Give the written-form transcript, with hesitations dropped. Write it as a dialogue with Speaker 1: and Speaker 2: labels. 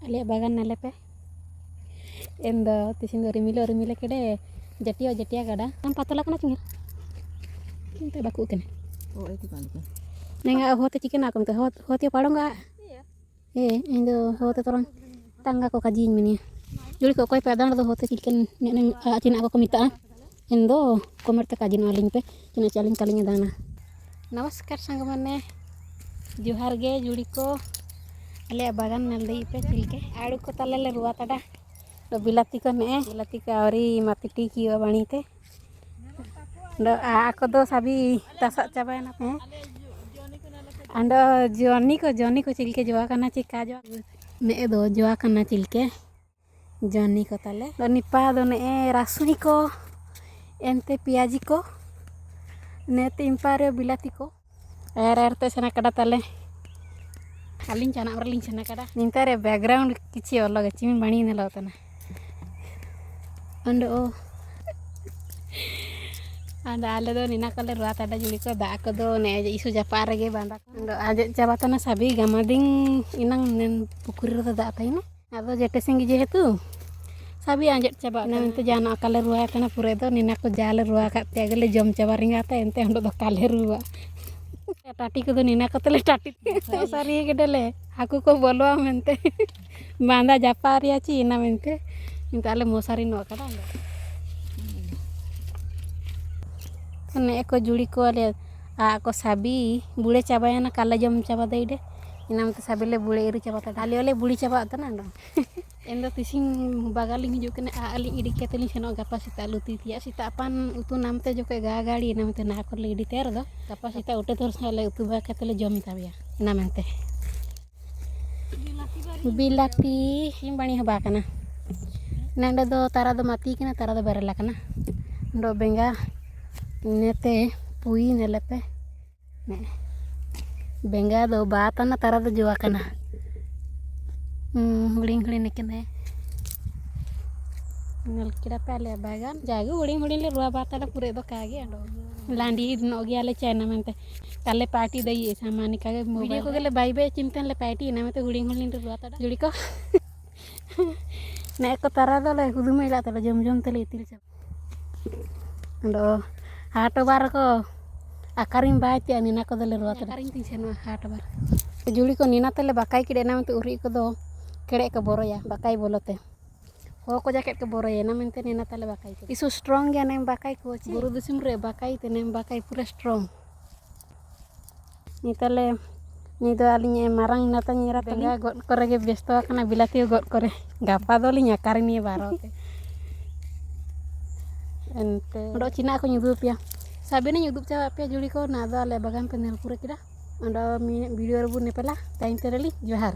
Speaker 1: अलिया बागान नाले पे एंदो तिसिंदो रिमिले केडे जटिया गड़ा हम पतला कना चिंग इंते बाकु कने
Speaker 2: ओ itu kan
Speaker 1: nenga hote चिकन आकम ते होते पाड़ोंगा इंदो होते तोरन tangga ko kajiñ mini juli ko koy pedan do hote chicken neng acina ko komita endo komerte kajin waling pe cina caling kalinya dana नमस्कार संग मने जोहार गे जुड़ी को अले बागान नल पे चिलके आड़ू को तले ले रुआ तड़ा तो बिलाती को आवरी मातिटी की बाणी ते आको दो सभी तसा चाबा ना पे अंडो जोनी को चिलके जोआ करना चिका जो ने दो जोआ करना चिलके जोनी को तले तो निपा दो ने रासुनी को एंते पियाजी को नेते इंपारे बिलाती को एर सेना कड़ा तले अलिंग चना और सेना कड़ा निंतारे बैकग्राउंड किसी अलग चिमिन बाणी नेला तना अंडो अंडो आले दो निना कले रुआ तड़ा जुड़ी को दा को दो ने इसु जापार गे बांदा अंडो आज जाबातना सभी गमादिंग इनंग नेन पुकुरी रो दा ताइना आदो जेटे सिंगी जेहेतु सभी आंजेट चाबा नंते जाना काले रुआ कना पुरे दो निना को जाले रुआ काते अगले जम चाबा रिंगाते एंते अंडो दो काले रुआ टाटी को दो निना को तले टाटी सारी गेडले हाकू को बोलवा मेनते बांदा जापारिया ची इना मेनते इंताले मोसारी नो कड़ा ने को जुड़ी को ले आ को साबी बुड़े चाबाया ना काला जम चाबा देइडे इना मते साबिले बुड़े इरु चाबा ताले ओले बुड़ी चाबा तना नो एंदो तिसिंग बागालिंग हिजु कने आली इडी केतली सेनो गपा सिता लुती तिया सिता अपन उतु नामते जोके गाड़ी इना मते ना करले इडी तेर दो गपा सिता उटे तोर साले उतु बा केतले जमी ताबिया इना मेनते बिलाती हिम बाणी हबा कना नेंडे दो तारा दो माती कना तारा दो बेरला कना दो बेंगा नेते पुई नेलेपे ने बेंगा दो बातना तारा दो जोआ कना हुड़िंग निकने नल किड़ा पे आले बागान जागे हुड़िंग ले रुआ बाता पूरे दो कागे अंडो लांडी नो गयाले चाइना मेनते ताले पार्टी दई सामानी कागे वीडियो को गेले बाई बाई चिंतन ले पार्टी ना मते हुड़िंग ले रुआ ताड़ा जुड़ी को ने को तारा दो ले हुदु मेला तले जम तले इतिल सब अंडो हाटो बार को आकारिम बायते निना को दले रुआ ताड़ा आकारिम तिसेनो हाटो बार जुड़ी को निना तले बाकाई किडे ना मते उरी को दो केड़े के बोरोया बाकाई बोलते हो को जैकेट के बोरोया ना मेनते नेना तले बाकाई को इसु स्ट्रांग या नेम बाकाई को बुरु दिसम रे बाकाई ते नेम बाकाई पूरा strong नितले निदो आलिnya marang nata nyira tengah got kore ge besto kana bilati got kore gapa dolinya karini barote ente ndo cina aku nyudup ya sabene nyudup cawa pe juli ko nado ale bagan penel pura kira anda video rebu nepela time terali johar